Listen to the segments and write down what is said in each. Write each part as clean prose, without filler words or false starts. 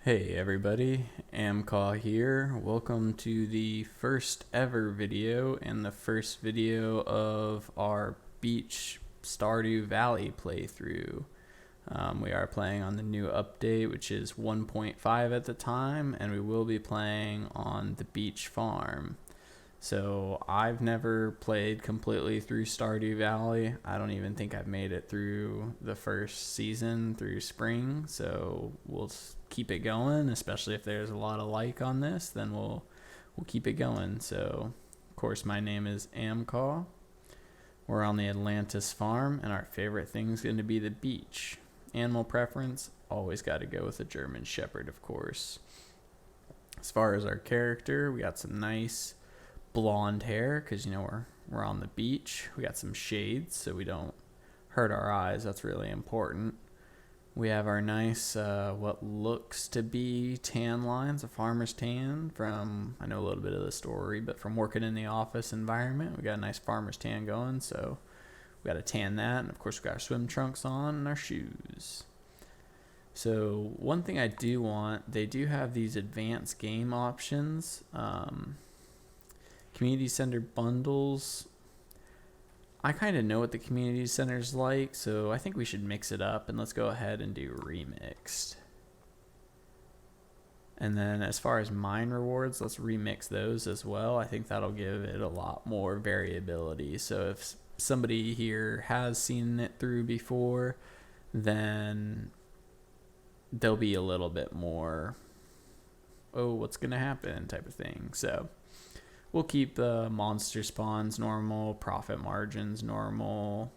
Hey everybody, Amcaw here. Welcome to the first ever video and the first video of our beach Stardew Valley playthrough. We are playing on the new update, which is 1.5 at the time, and we will be playing on the beach farm. So I've never played completely through Stardew Valley. I don't even think I've made it through the first season through spring. So we'll keep it going, especially if there's a lot of like on this, then we'll keep it going. So of course my name is Amcaw. We're on the Atlantis farm, and our favorite thing is going to be the beach. Animal preference, always got to go with a German Shepherd, of course. As far as our character, we got some nice blonde hair because we're on the beach. We got some shades so we don't hurt our eyes. That's really important. We have our nice what looks to be tan lines, a farmer's tan from, I know a little bit of the story, but from working in the office environment, we got a nice farmer's tan going. So we got to tan that, and of course we got our swim trunks on and our shoes. So one thing I do want, they do have these advanced game options. Community center bundles. I kind of know what the community center's like, so I think we should mix it up, and let's go ahead and do remixed. And then as far as mine rewards, let's remix those as well. I think that'll give it a lot more variability. So if somebody here has seen it through before, then there'll be a little bit more, oh, what's going to happen type of thing. So we'll keep the monster spawns normal, profit margins normal,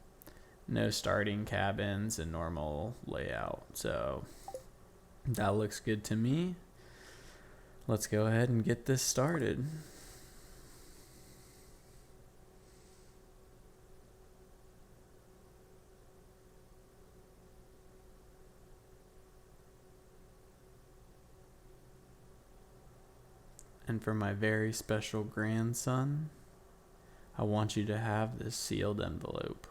no starting cabins, and normal layout. So that looks good to me. Let's go ahead and get this started. And for my very special grandson, I want you to have this sealed envelope.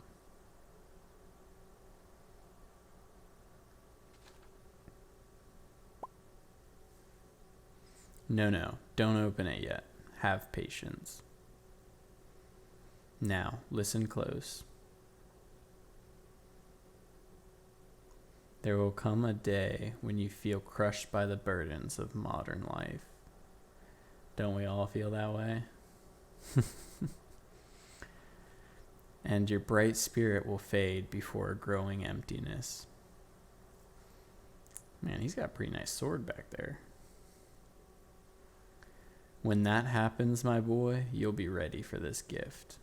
No, don't open it yet. Have patience. Now, listen close. There will come a day when you feel crushed by the burdens of modern life. Don't we all feel that way? And your bright spirit will fade before a growing emptiness. Man, he's got a pretty nice sword back there. When that happens, my boy, you'll be ready for this gift.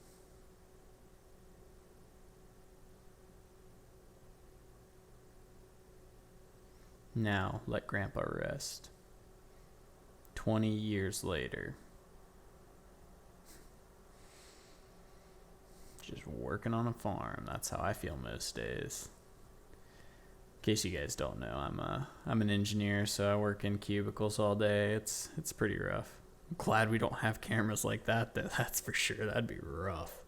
Now, let Grandpa rest. 20 years later. Just working on a farm. That's how I feel most days. In case you guys don't know, I'm an engineer, so I work in cubicles all day. It's pretty rough. I'm glad we don't have cameras like that, though. That's for sure. That'd be rough.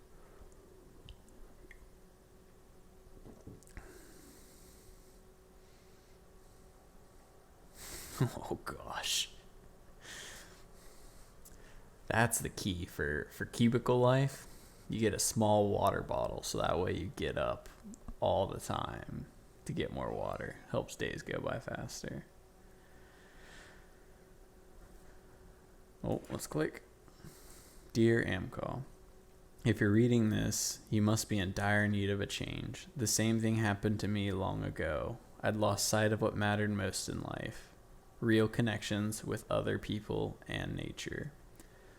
Oh gosh. That's the key for cubicle life. You get a small water bottle, so that way you get up all the time to get more water. Helps days go by faster. Oh, let's click. Dear Amcaw, if you're reading this, you must be in dire need of a change. The same thing happened to me long ago. I'd lost sight of what mattered most in life. Real connections with other people and nature.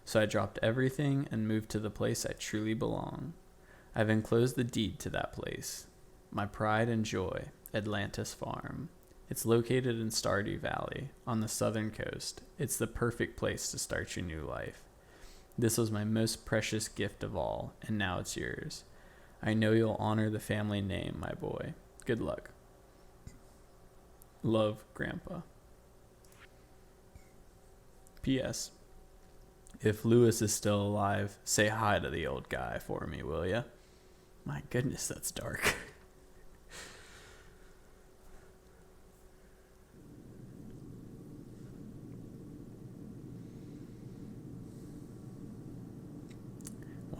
So I dropped everything and moved to the place I truly belong. I've enclosed the deed to that place. My pride and joy, Atlantis Farm. It's located in Stardew Valley, on the southern coast. It's the perfect place to start your new life. This was my most precious gift of all, and now it's yours. I know you'll honor the family name, my boy. Good luck. Love, Grandpa. P.S. If Lewis is still alive, say hi to the old guy for me, will ya? My goodness, that's dark.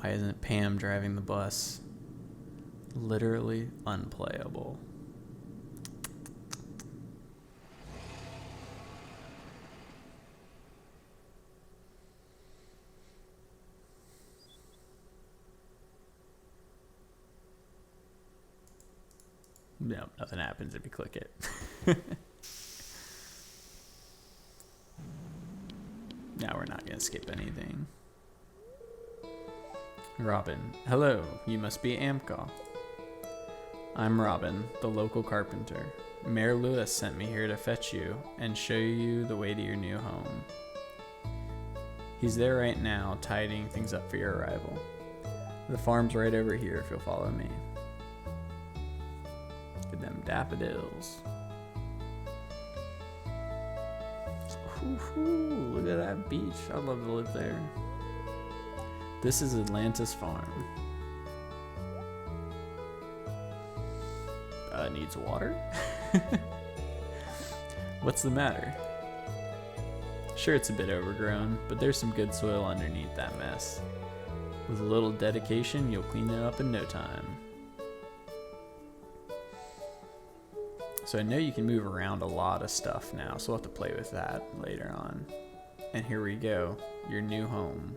Why isn't Pam driving the bus? Literally unplayable. No, nothing happens if you click it. Now we're not going to skip anything. Robin. Hello, you must be Amcaw. I'm Robin, the local carpenter. Mayor Lewis sent me here to fetch you and show you the way to your new home. He's there right now, tidying things up for your arrival. The farm's right over here if you'll follow me. Look at them daffodils. Ooh, look at that beach. I'd love to live there. This is Atlantis Farm. Needs water? What's the matter? Sure, it's a bit overgrown, but there's some good soil underneath that mess. With a little dedication, you'll clean it up in no time. So I know you can move around a lot of stuff now, so we'll have to play with that later on. And here we go, your new home.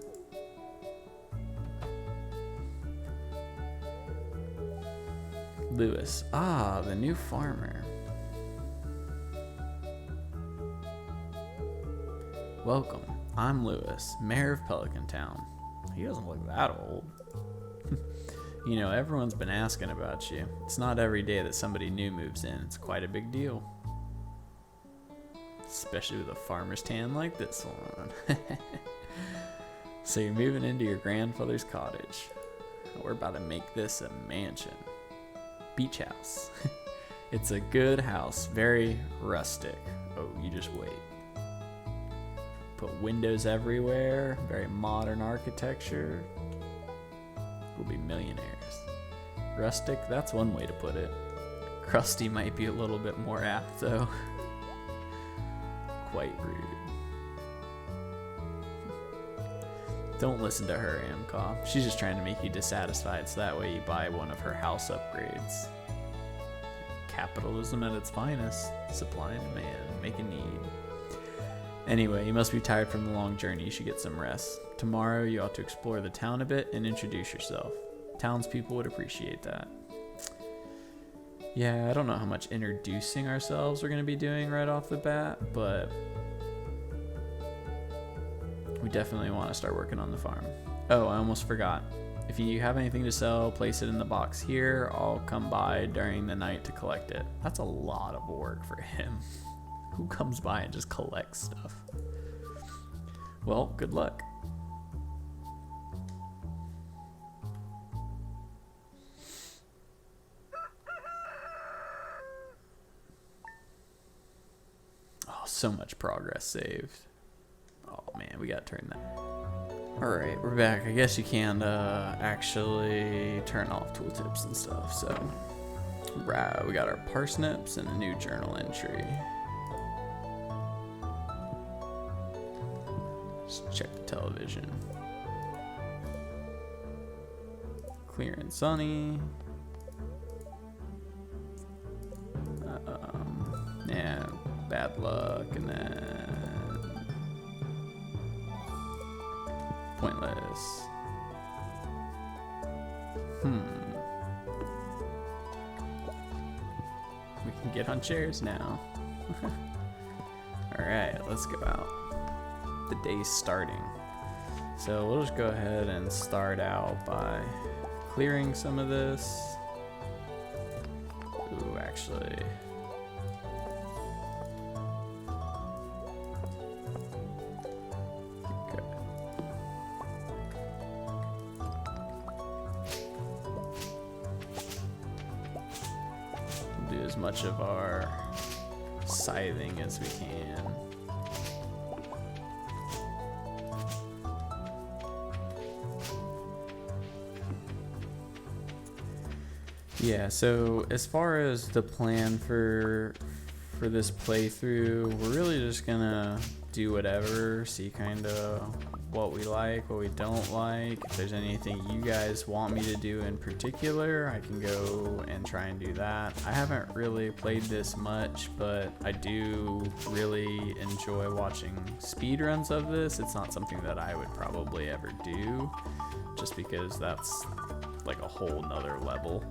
Lewis. Ah, the new farmer. Welcome. I'm Lewis, mayor of Pelican Town. He doesn't look that old. You know, everyone's been asking about you. It's not every day that somebody new moves in. It's quite a big deal. Especially with a farmer's tan like this one. So you're moving into your grandfather's cottage. We're about to make this a mansion. Beach house. It's a good house, very rustic. Oh, you just wait. Put windows everywhere, very modern architecture. We'll be millionaires. Rustic, that's one way to put it. Crusty might be a little bit more apt though. Quite rude. Don't listen to her, Amcaw. She's just trying to make you dissatisfied so that way you buy one of her house upgrades. Capitalism at its finest. Supply and demand. Make a need. Anyway, you must be tired from the long journey. You should get some rest. Tomorrow you ought to explore the town a bit and introduce yourself. Townspeople would appreciate that. Yeah, I don't know how much introducing ourselves we're going to be doing right off the bat, but we definitely want to start working on the farm. Oh, I almost forgot. If you have anything to sell, place it in the box here. I'll come by during the night to collect it. That's a lot of work for him. Who comes by and just collects stuff? Well, good luck. Oh, so much progress saved. Oh man, we gotta turn that. Alright, we're back. I guess you can't actually turn off tooltips and stuff, so. Right, we got our parsnips and a new journal entry. Let's check the television. Clear and sunny. Yeah, bad luck, and then pointless. We can get on chairs now. Alright, let's go out. The day's starting. So we'll just go ahead and start out by clearing some of this. Ooh, actually. Do as much of our scything as we can. Yeah, so as far as the plan for this playthrough, we're really just gonna do whatever, see kind of what we like, what we don't like. If there's anything you guys want me to do in particular, I can go and try and do that. I haven't really played this much, but I do really enjoy watching speedruns of this. It's not something that I would probably ever do, just because that's like a whole nother level.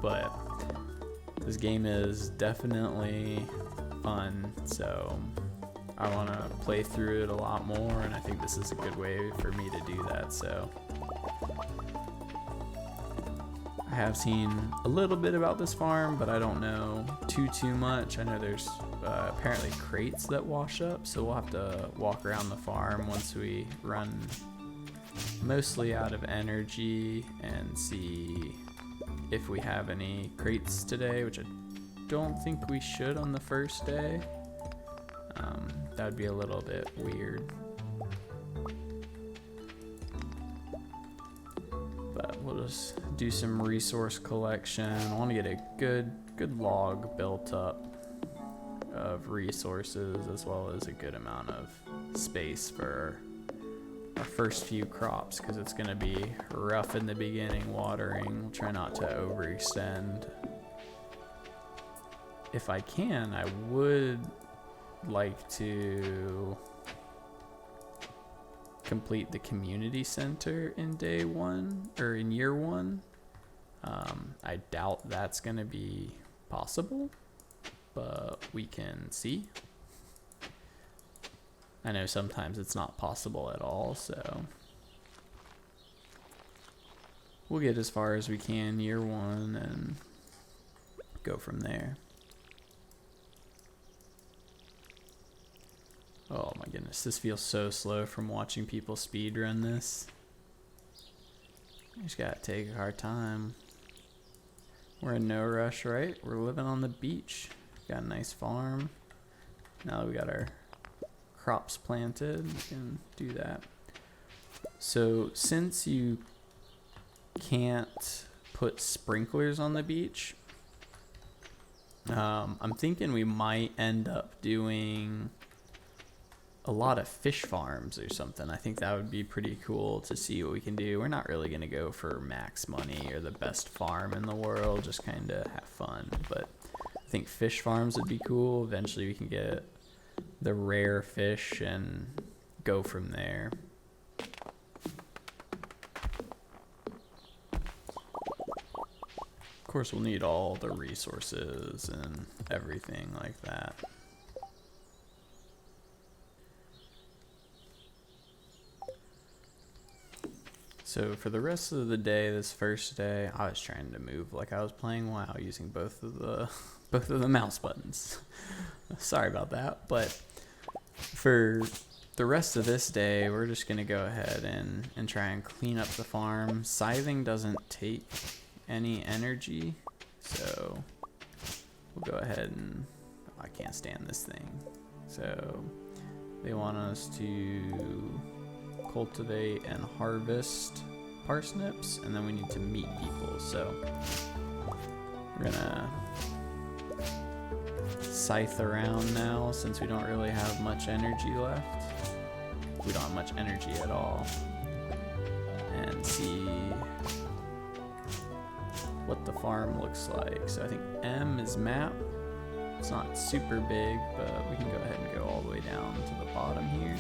But this game is definitely fun, so I want to play through it a lot more, and I think this is a good way for me to do that. So I have seen a little bit about this farm, but I don't know too much. I know there's apparently crates that wash up, so we'll have to walk around the farm once we run mostly out of energy and see if we have any crates today, which I don't think we should on the first day. That would be a little bit weird. But we'll just do some resource collection. I want to get a good log built up of resources, as well as a good amount of space for our first few crops, because it's going to be rough in the beginning watering. We'll try not to overextend. If I can, I would like to complete the community center in day one, or in year one. I doubt that's going to be possible, but we can see. I know sometimes it's not possible at all, so we'll get as far as we can year one and go from there. Oh my goodness, this feels so slow from watching people speedrun this. We just gotta take our time. We're in no rush, right? We're living on the beach. Got a nice farm. Now that we got our crops planted, we can do that. So since you can't put sprinklers on the beach, I'm thinking we might end up doing a lot of fish farms or something. I think that would be pretty cool to see what we can do. We're not really going to go for max money or the best farm in the world, just kind of have fun. But I think fish farms would be cool. Eventually we can get the rare fish and go from there. Of course, we'll need all the resources and everything like that. So for the rest of the day, this first day, I was trying to move like I was playing WoW using both of the mouse buttons. Sorry about that, but for the rest of this day, we're just gonna go ahead and try and clean up the farm. Scything doesn't take any energy, so we'll go ahead and I can't stand this thing. So they want us to cultivate and harvest parsnips, and then we need to meet people. So we're gonna scythe around now since we don't really have much energy left. We don't have much energy at all, and see what the farm looks like. So I think M is map. It's not super big, but we can go ahead and go all the way down to the bottom here.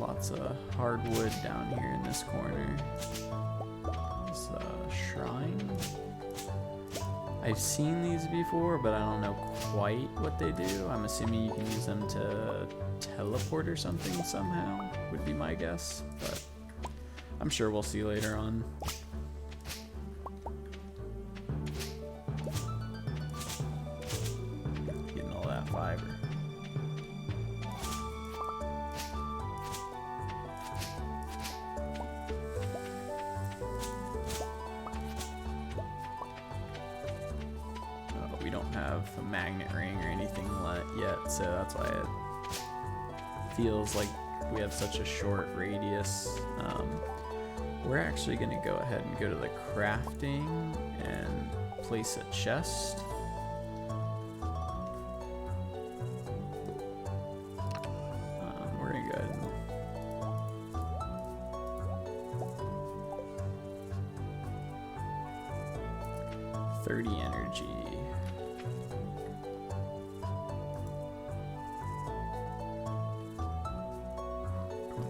Lots of hardwood down here in this corner. It's a shrine. I've seen these before, but I don't know quite what they do. I'm assuming you can use them to teleport or something somehow, would be my guess, but I'm sure we'll see later on. Getting all that fiber. We don't have a magnet ring or anything yet, so that's why it feels like we have such a short radius. we're actually going to go ahead and go to the crafting and place a chest. We're going to go ahead and 30 energy.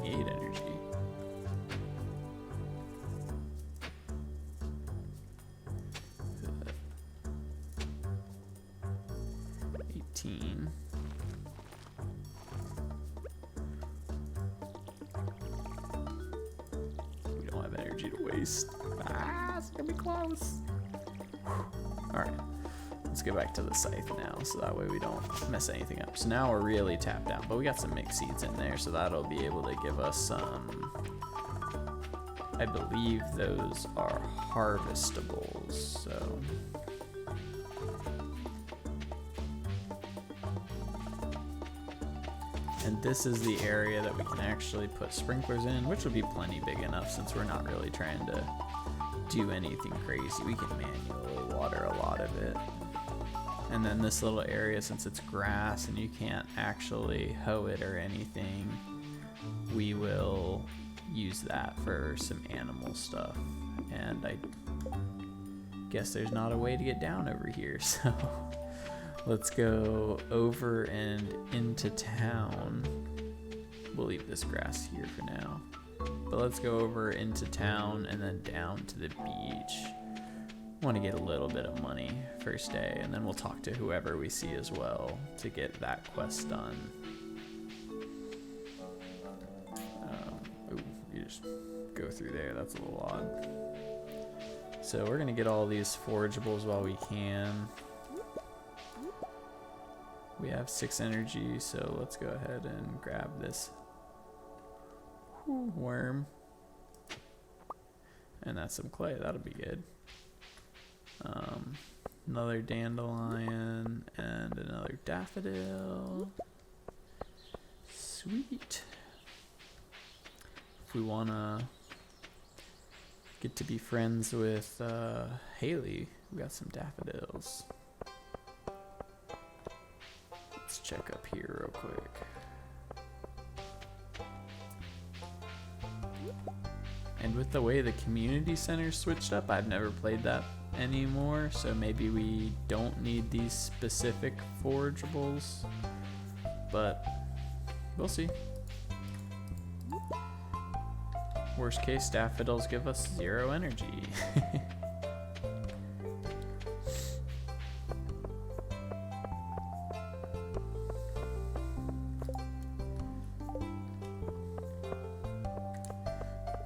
Energy. We don't have energy to waste. It's gonna be close. Alright, let's get back to the scythe now, so that way we don't mess anything up. So now we're really tapped out, but we got some mixed seeds in there, so that'll be able to give us some, I believe those are harvestables, so. And this is the area that we can actually put sprinklers in, which will be plenty big enough since we're not really trying to do anything crazy. We can manually water a lot of it. And then this little area, since it's grass and you can't actually hoe it or anything, we will use that for some animal stuff. And I guess there's not a way to get down over here, so let's go over and into town. We'll leave this grass here for now. But let's go over into town and then down to the beach. Want to get a little bit of money first day, and then we'll talk to whoever we see as well to get that quest done. Ooh, you just go through there, that's a little odd. So we're gonna get all these forageables while we can. We have 6 energy, so let's go ahead and grab this worm. And that's some clay, that'll be good. Another dandelion and another daffodil. Sweet. If we wanna get to be friends with Haley, we got some daffodils. Let's check up here real quick. And with the way the community center switched up, I've never played that anymore, so maybe we don't need these specific forageables, but we'll see. Worst case, daffodils give us 0 energy.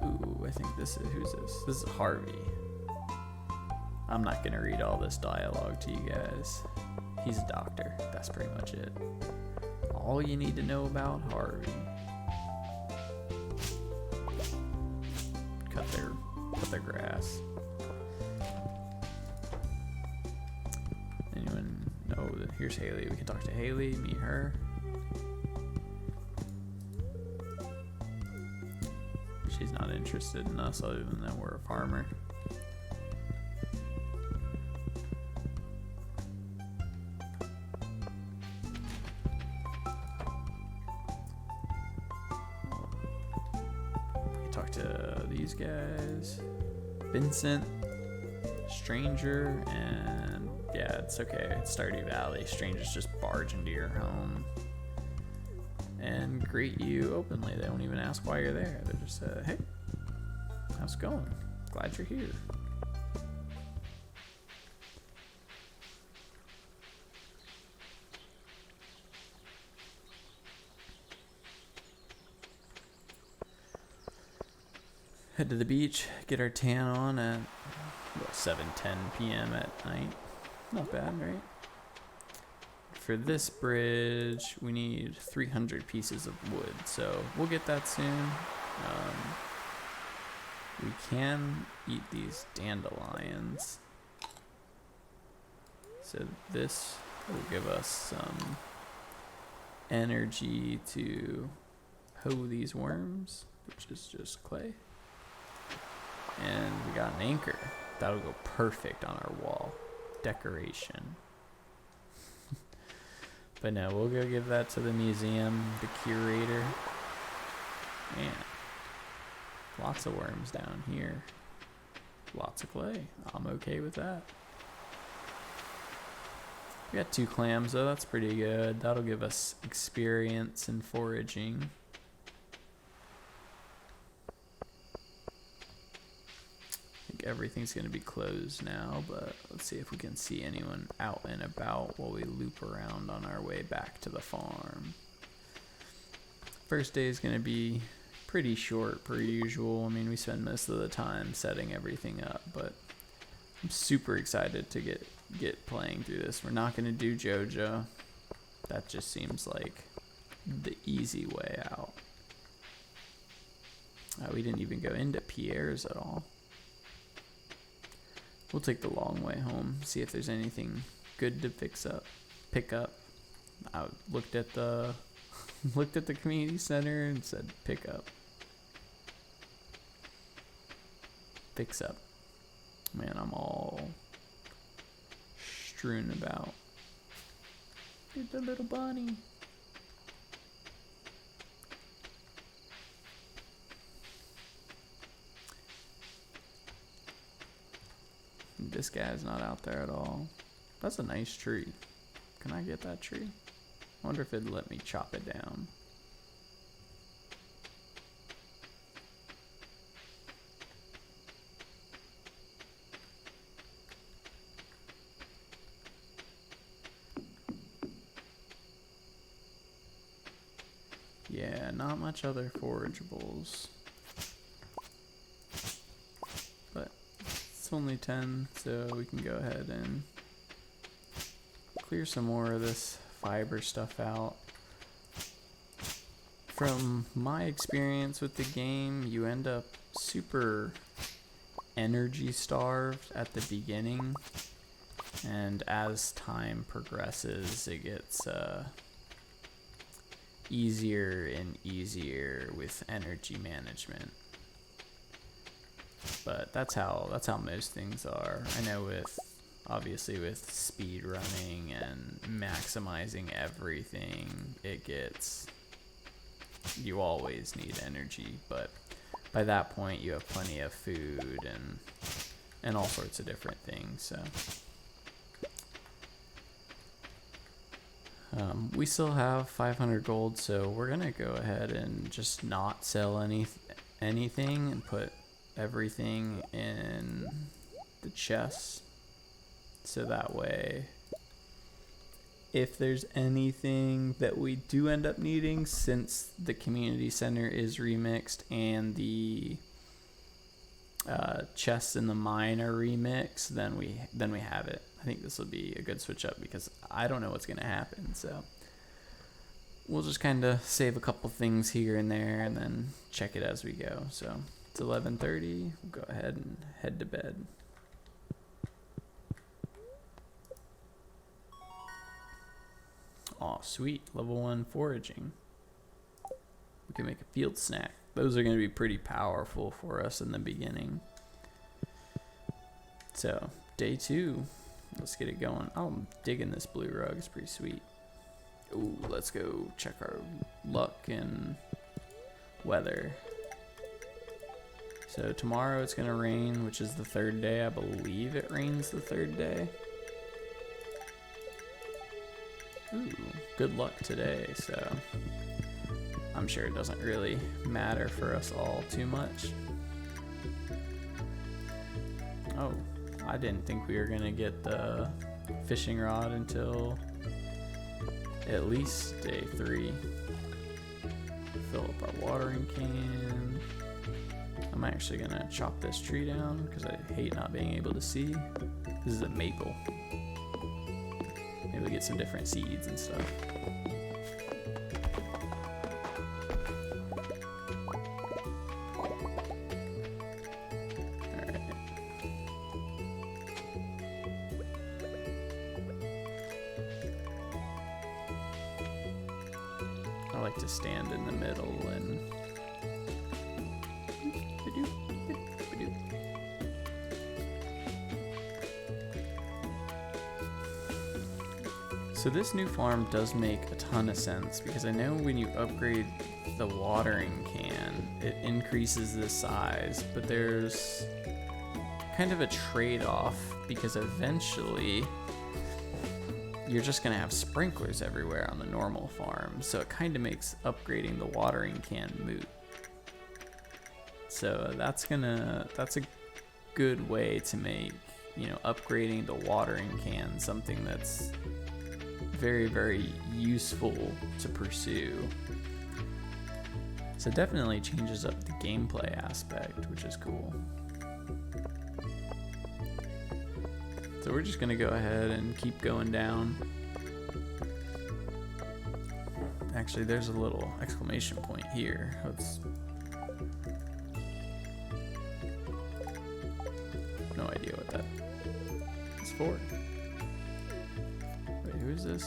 Ooh, I think this is, who's this? This is Harvey. I'm not gonna read all this dialogue to you guys. He's a doctor, that's pretty much it. All you need to know about Harvey. Cut their grass. Anyone know that? Here's Haley. We can talk to Haley, meet her. She's not interested in us other than that we're a farmer. Talk to these guys. Vincent, stranger, and yeah, it's okay. It's Stardew Valley. Strangers just barge into your home and greet you openly. They don't even ask why you're there. They just say, hey, how's it going? Glad you're here. Head to the beach, get our tan on at 7:10 p.m. at night. Not bad, right? For this bridge, we need 300 pieces of wood, so we'll get that soon. We can eat these dandelions. So this will give us some energy to hoe these worms, which is just clay. anchor. That'll go perfect on our wall decoration. But no, we'll go give that to the museum, the curator. Man, lots of worms down here. Lots of clay. I'm okay with that. We got 2 clams though, that's pretty good. That'll give us experience in foraging. I think everything's gonna be closed now, but let's see if we can see anyone out and about while we loop around on our way back to the farm. First day is gonna be pretty short per usual. I mean, we spend most of the time setting everything up, but I'm super excited to get playing through this. We're not going to do JoJo. That just seems like the easy way out. We didn't even go into Pierre's at all. We'll take the long way home, see if there's anything good to pick up. I looked at the community center and said pick up. Fix up. Man, I'm all strewn about. Look at the little bunny. This guy's not out there at all. That's a nice tree. Can I get that tree? I wonder if it'd let me chop it down. Yeah, not much other forageables. But it's only 10, so we can go ahead and clear some more of this fiber stuff out. From my experience with the game, you end up super energy starved at the beginning, and as time progresses, it gets easier and easier with energy management. But that's how most things are. I know obviously with speed running and maximizing everything, you always need energy, but by that point you have plenty of food and all sorts of different things, so we still have 500 gold, so we're gonna go ahead and just not sell anything and put everything in the chests, so that way if there's anything that we do end up needing, since the community center is remixed and the chests in the mine are remixed, then we have it. I think this will be a good switch up because I don't know what's going to happen, so we'll just kind of save a couple things here and there and then check it as we go. So it's 11:30. We'll go ahead and head to bed. Oh, sweet. Level 1 foraging. We can make a field snack. Those are going to be pretty powerful for us in the beginning. So, day 2. Let's get it going. Oh, I'm digging this blue rug. It's pretty sweet. Ooh, let's go check our luck and weather. So tomorrow it's going to rain, which is the 3rd day. I believe it rains the 3rd day. Ooh, good luck today, so I'm sure it doesn't really matter for us all too much. Oh, I didn't think we were gonna get the fishing rod until at least day 3. Fill up our watering can. I'm actually gonna chop this tree down because I hate not being able to see. This is a maple. Maybe we'll get some different seeds and stuff. Alright. I like to stand in the middle and So this new farm does make a ton of sense because I know when you upgrade the watering can, it increases the size, but there's kind of a trade-off because eventually you're just gonna have sprinklers everywhere on the normal farm, so it kind of makes upgrading the watering can moot. So that's a good way to make, you know, upgrading the watering can something that's very, very useful to pursue. So it definitely changes up the gameplay aspect, which is cool. So we're just gonna go ahead and keep going down. Actually, there's a little exclamation point here. Let's... No idea what that is for. Wait, who is this?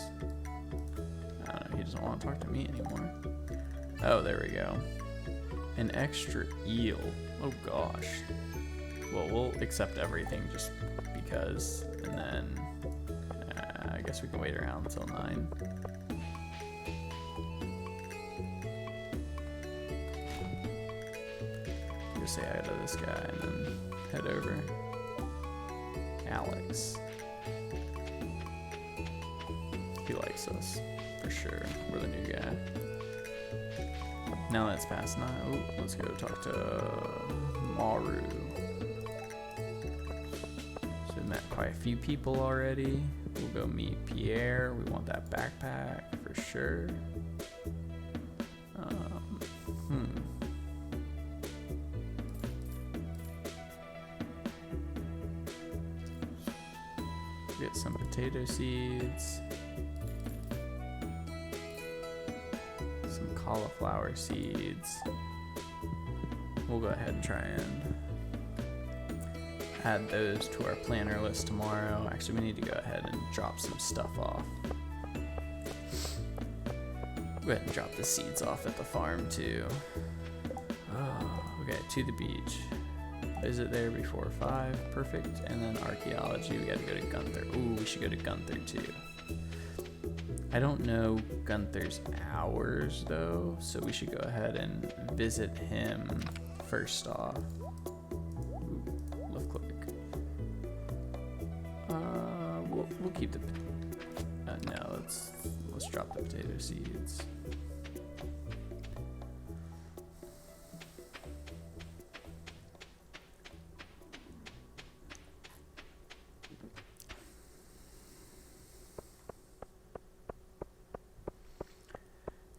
I don't know, he doesn't want to talk to me anymore. Oh, there we go. An extra eel. Oh gosh. Well, we'll accept everything just because, and then I guess we can wait around until 9. Just say hi to this guy and then head over. Alex. He likes us, for sure. We're the new guy. Now that it's past 9, oh, let's go talk to Maru. So we met quite a few people already. We'll go meet Pierre. We want that backpack for sure. Get some potato seeds. Some cauliflower seeds. We'll go ahead and try and add those to our planner list tomorrow. Actually, we need to go ahead and drop some stuff off. Go ahead and drop the seeds off at the farm too. Oh, okay, to the beach. Visit there before 5, perfect. And then archaeology, we gotta go to Gunther. Ooh, we should go to Gunther too. I don't know Gunther's hours though, so we should go ahead and visit him first off. Ooh, left click. We'll keep the. No, let's drop the potato seeds.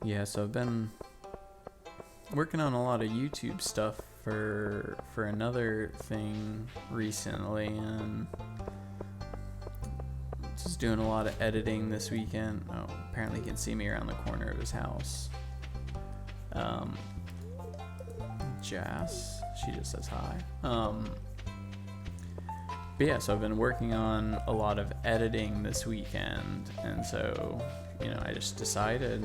Yeah, so I've been working on a lot of YouTube stuff for another thing recently, and just doing a lot of editing this weekend. Oh, apparently you can see me around the corner of his house. Jas, she just says hi. But yeah, so I've been working on a lot of editing this weekend, and so, you know, I just decided,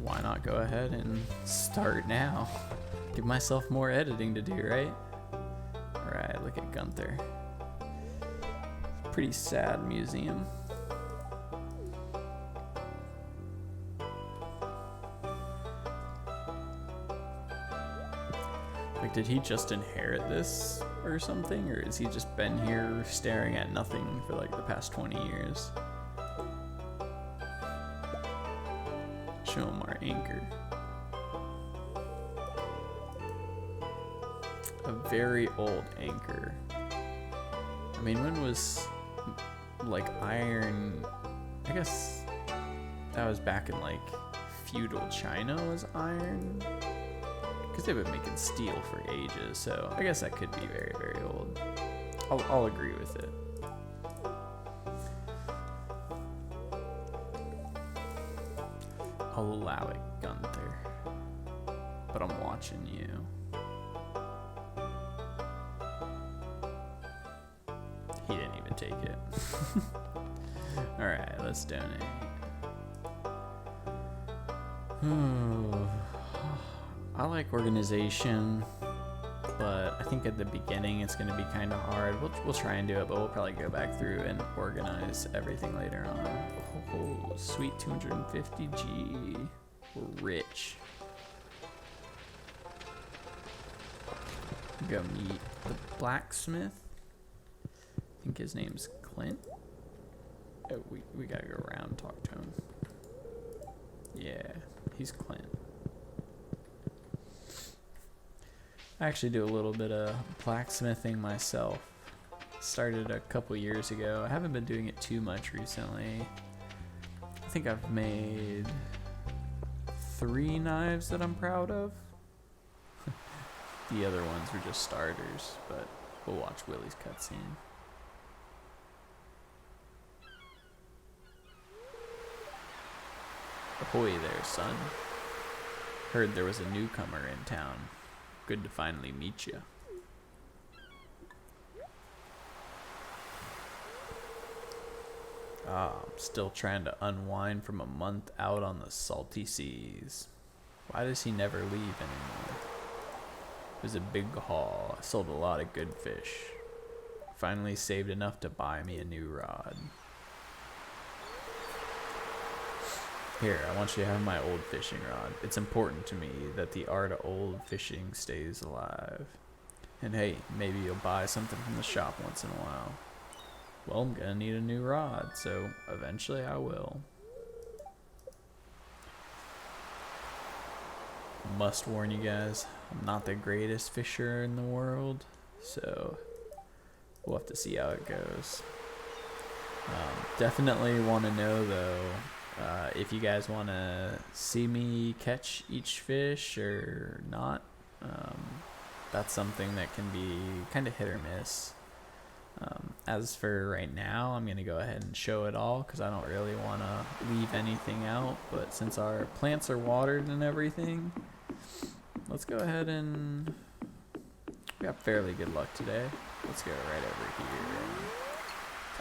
why not go ahead and start now? Give myself more editing to do, right? Alright, look at Gunther. Pretty sad museum. Like, did he just inherit this or something? Or has he just been here staring at nothing for like the past 20 years? Show him our anchor. A very old anchor. I mean, when was like iron? I guess that was back in like feudal China was iron, because they've been making steel for ages. So I guess that could be very, very old. I'll agree with it. I'll allow it, Gunther. But I'm watching you. He didn't even take it. Alright, let's donate. I like organization, but I think at the beginning it's going to be kind of hard. We'll try and do it, but we'll probably go back through and organize everything later on. Oh, sweet 250G. We're rich. Go meet the blacksmith. I think his name's Clint. Oh, we gotta go around and talk to him. Yeah, he's Clint. I actually do a little bit of blacksmithing myself. Started a couple years ago. I haven't been doing it too much recently. I think I've made 3 knives that I'm proud of. The other ones were just starters, but we'll watch Willie's cutscene. Ahoy there, son. Heard there was a newcomer in town. Good to finally meet you. I'm still trying to unwind from a month out on the salty seas. Why does he never leave anymore? It was a big haul. I sold a lot of good fish. Finally saved enough to buy me a new rod. Here, I want you to have my old fishing rod. It's important to me that the art of old fishing stays alive. And hey, maybe you'll buy something from the shop once in a while. Well, I'm gonna need a new rod, so eventually I will. Must warn you guys, I'm not the greatest fisher in the world, so we'll have to see how it goes. Definitely want to know though, if you guys want to see me catch each fish or not. That's something that can be kind of hit or miss. As for right now, I'm going to go ahead and show it all because I don't really want to leave anything out. But since our plants are watered and everything, let's go ahead and... We got fairly good luck today. Let's go right over here.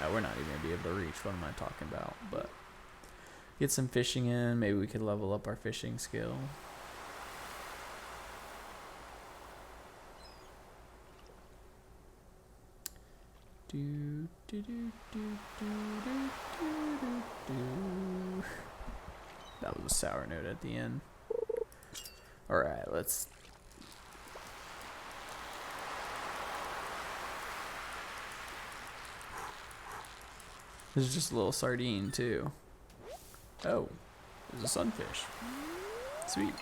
And, we're not even going to be able to reach. What am I talking about? But get some fishing in. Maybe we could level up our fishing skill. That was a sour note at the end. Alright, let's... This is just a little sardine too. Oh, there's a sunfish. Sweet.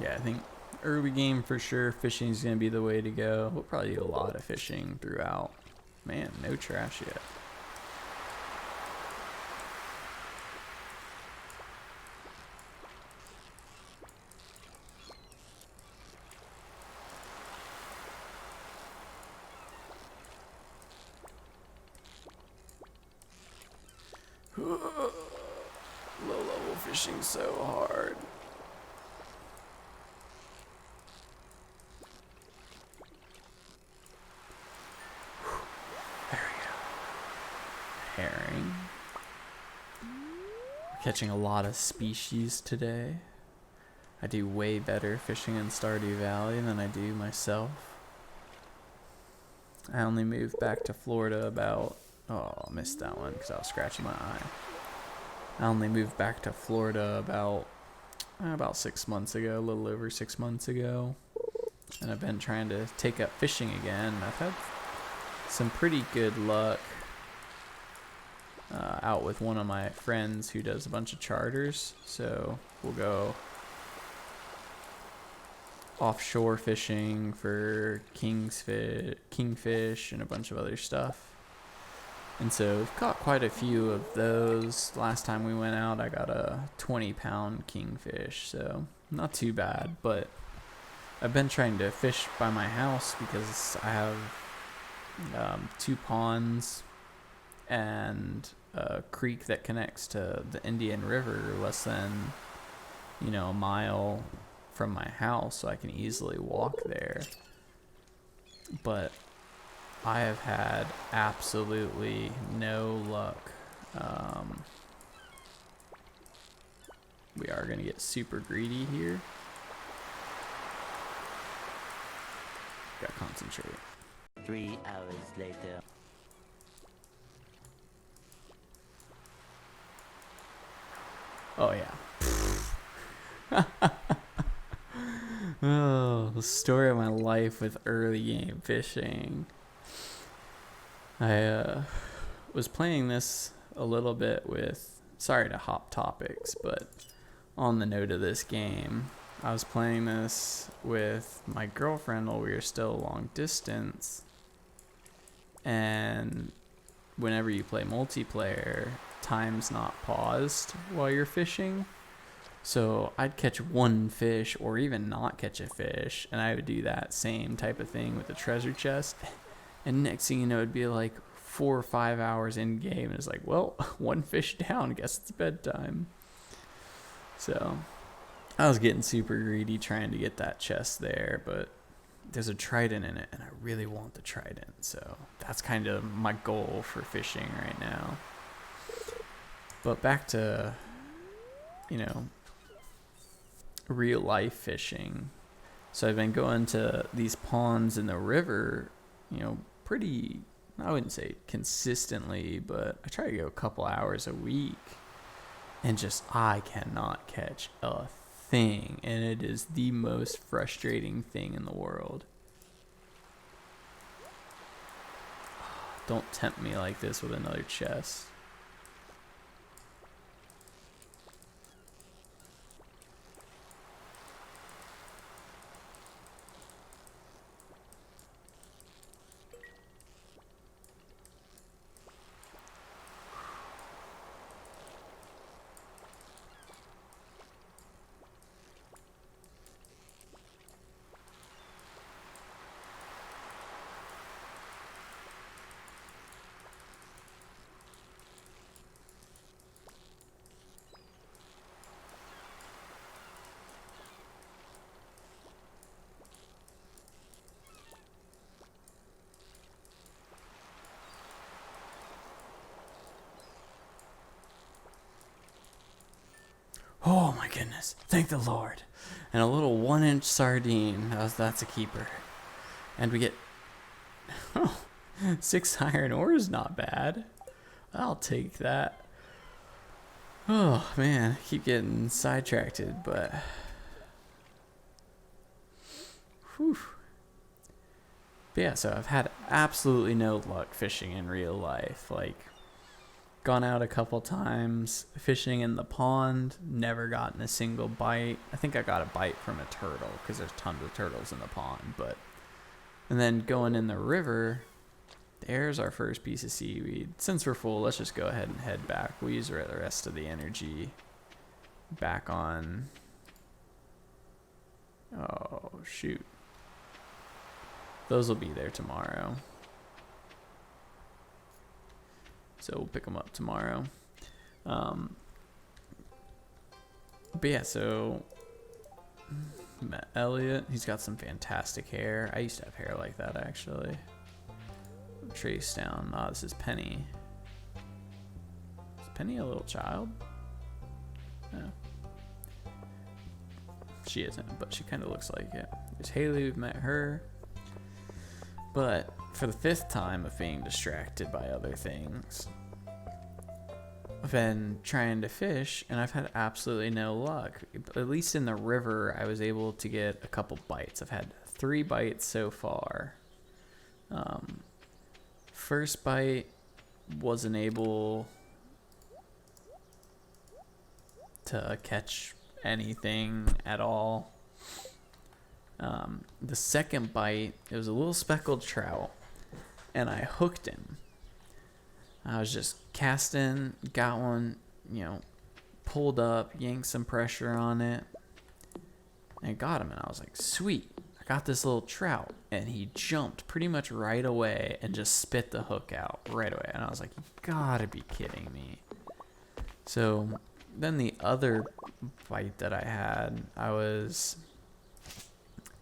Yeah, I think early game for sure, fishing is going to be the way to go. We'll probably do a lot of fishing throughout. Man, no trash yet. Low level fishing so hard. There we go. Herring. We're catching a lot of species today. I do way better fishing in Stardew Valley than I do myself. I only moved back to Florida about... Oh, I missed that one because I was scratching my eye. I only moved back to Florida about 6 months ago, a little over 6 months ago. And I've been trying to take up fishing again. I've had some pretty good luck out with one of my friends who does a bunch of charters. So we'll go offshore fishing for kingfish and a bunch of other stuff. And so we've caught quite a few of those. Last time we went out, I got a 20-pound kingfish, so not too bad. But I've been trying to fish by my house because I have 2 ponds and a creek that connects to the Indian River less than, a mile from my house, so I can easily walk there. But I have had absolutely no luck We are going to get super greedy here. Gotta concentrate. 3 hours later. Oh yeah. Oh, the story of my life with early game fishing. I was playing this a little bit with, sorry to hop topics, but on the note of this game, I was playing this with my girlfriend while we were still long distance, and whenever you play multiplayer, time's not paused while you're fishing. So I'd catch one fish or even not catch a fish, and I would do that same type of thing with the treasure chest. And next thing you know, it'd be like 4 or 5 hours in game, and it's like, well, one fish down, guess it's bedtime. So I was getting super greedy trying to get that chest there, but there's a trident in it, and I really want the trident. So that's kind of my goal for fishing right now. But back to, real life fishing. So I've been going to these ponds in the river, pretty, I wouldn't say consistently, but I try to go a couple hours a week, and just I cannot catch a thing, and it is the most frustrating thing in the world. Don't tempt me like this with another chest. Oh my goodness, thank the Lord. And a little 1-inch sardine, that's a keeper. And we get 6 iron ore is not bad. I'll take that. Oh man, I keep getting sidetracked, but whew. But yeah, so I've had absolutely no luck fishing in real life. Like, gone out a couple times fishing in the pond, never gotten a single bite. I think I got a bite from a turtle because there's tons of turtles in the pond, and then going in the river, there's our first piece of seaweed. Since we're full, let's just go ahead and head back. We'll use the rest of the energy back on. Oh shoot, those will be there tomorrow. So we'll pick them up tomorrow. But yeah, so met Elliot. He's got some fantastic hair. I used to have hair like that, actually. Trace down. Ah, this is Penny. Is Penny a little child? No. She isn't, but she kind of looks like it. There's Haley. We've met her. But for the 5th time of being distracted by other things, I've been trying to fish, and I've had absolutely no luck. At least in the river, I was able to get a couple bites. I've had 3 bites so far. First bite, wasn't able to catch anything at all. The second bite, it was a little speckled trout, and I hooked him. I was just casting, got one, pulled up, yanked some pressure on it, and got him. And I was like, sweet, I got this little trout. And he jumped pretty much right away and just spit the hook out right away. And I was like, you gotta be kidding me. So then the other bite that I had, I was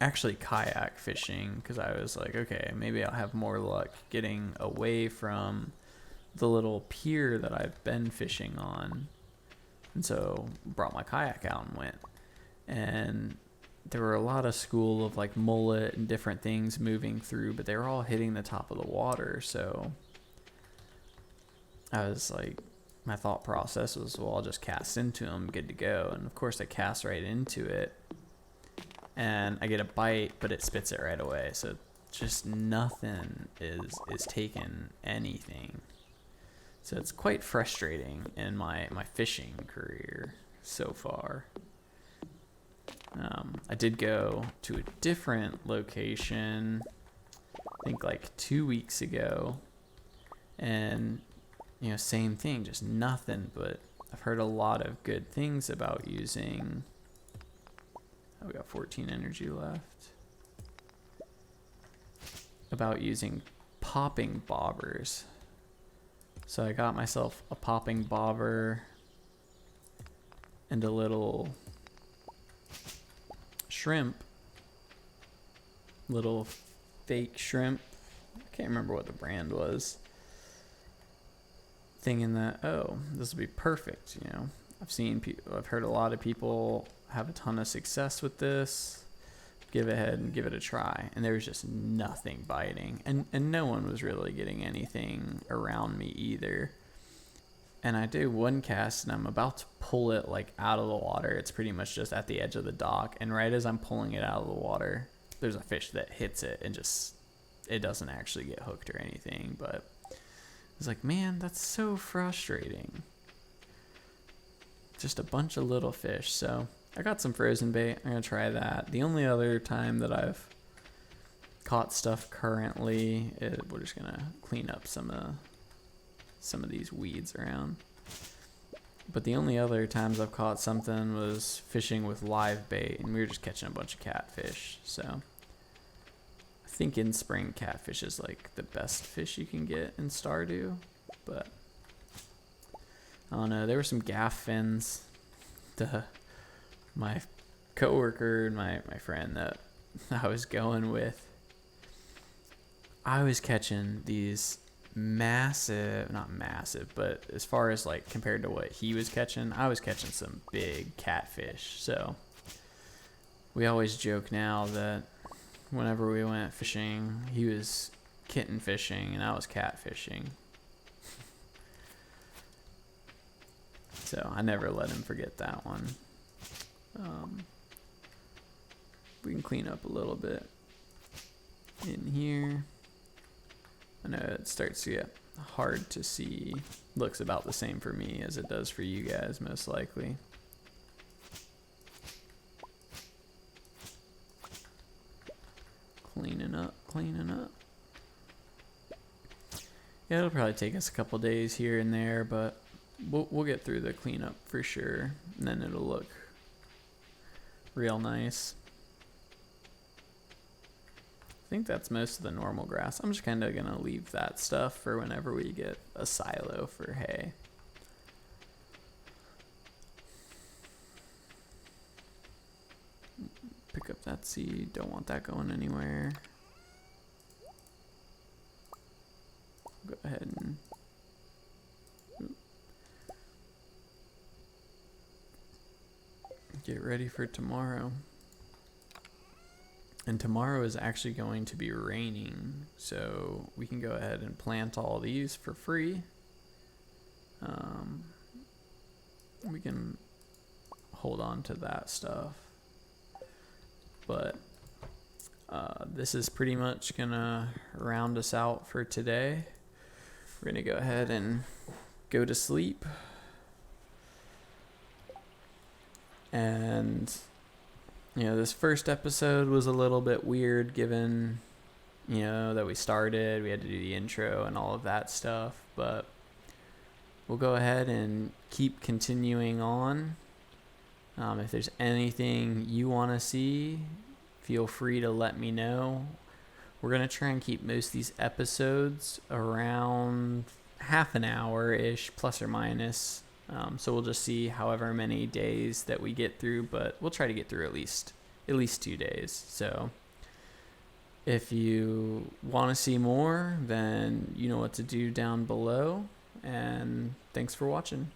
actually kayak fishing because I was like, okay, maybe I'll have more luck getting away from the little pier that I've been fishing on. And so brought my kayak out and went. And there were a lot of school of like mullet and different things moving through, but they were all hitting the top of the water. So I was like, my thought process was, well, I'll just cast into them, good to go. And of course I cast right into it and I get a bite, but it spits it right away. So just nothing is taking anything. So it's quite frustrating in my fishing career so far. I did go to a different location, I think like 2 weeks ago, and same thing, just nothing. But I've heard a lot of good things about using. Oh, we got 14 energy left. About using popping bobbers. So I got myself a popping bobber and a little shrimp, little fake shrimp. I can't remember what the brand was. Thinking that, oh, this would be perfect. I've heard a lot of people have a ton of success with this. Give ahead and give it a try. And there was just nothing biting, and no one was really getting anything around me either. And I do one cast and I'm about to pull it like out of the water. It's pretty much just at the edge of the dock, and right as I'm pulling it out of the water, there's a fish that hits it and just, it doesn't actually get hooked or anything. But it's like, man, that's so frustrating. Just a bunch of little fish. So I got some frozen bait. I'm going to try that. The only other time that I've caught stuff currently, we're just going to clean up some of these weeds around. But the only other times I've caught something was fishing with live bait, and we were just catching a bunch of catfish. So I think in spring, catfish is like the best fish you can get in Stardew. But I don't know. There were some gaff fins. My coworker and my friend that I was going with, I was catching these massive, not massive, but as far as like compared to what he was catching, I was catching some big catfish. So we always joke now that whenever we went fishing, he was kitten fishing and I was catfishing. So I never let him forget that one. We can clean up a little bit in here. I know it starts to get hard to see. Looks about the same for me as it does for you guys, most likely. Cleaning up. Yeah, it'll probably take us a couple days here and there, but we'll get through the cleanup for sure, and then it'll look real nice. I think that's most of the normal grass. I'm just kind of going to leave that stuff for whenever we get a silo for hay. Pick up that seed. Don't want that going anywhere. Go ahead and get ready for tomorrow. And tomorrow is actually going to be raining, so we can go ahead and plant all these for free. We can hold on to that stuff. But this is pretty much gonna round us out for today. We're gonna go ahead and go to sleep. And this first episode was a little bit weird given, that we started. We had to do the intro and all of that stuff. But we'll go ahead and keep continuing on. If there's anything you want to see, feel free to let me know. We're going to try and keep most of these episodes around half an hour-ish, plus or minus. So we'll just see however many days that we get through, but we'll try to get through at least 2 days. So if you want to see more, then you know what to do down below. and thanks for watching.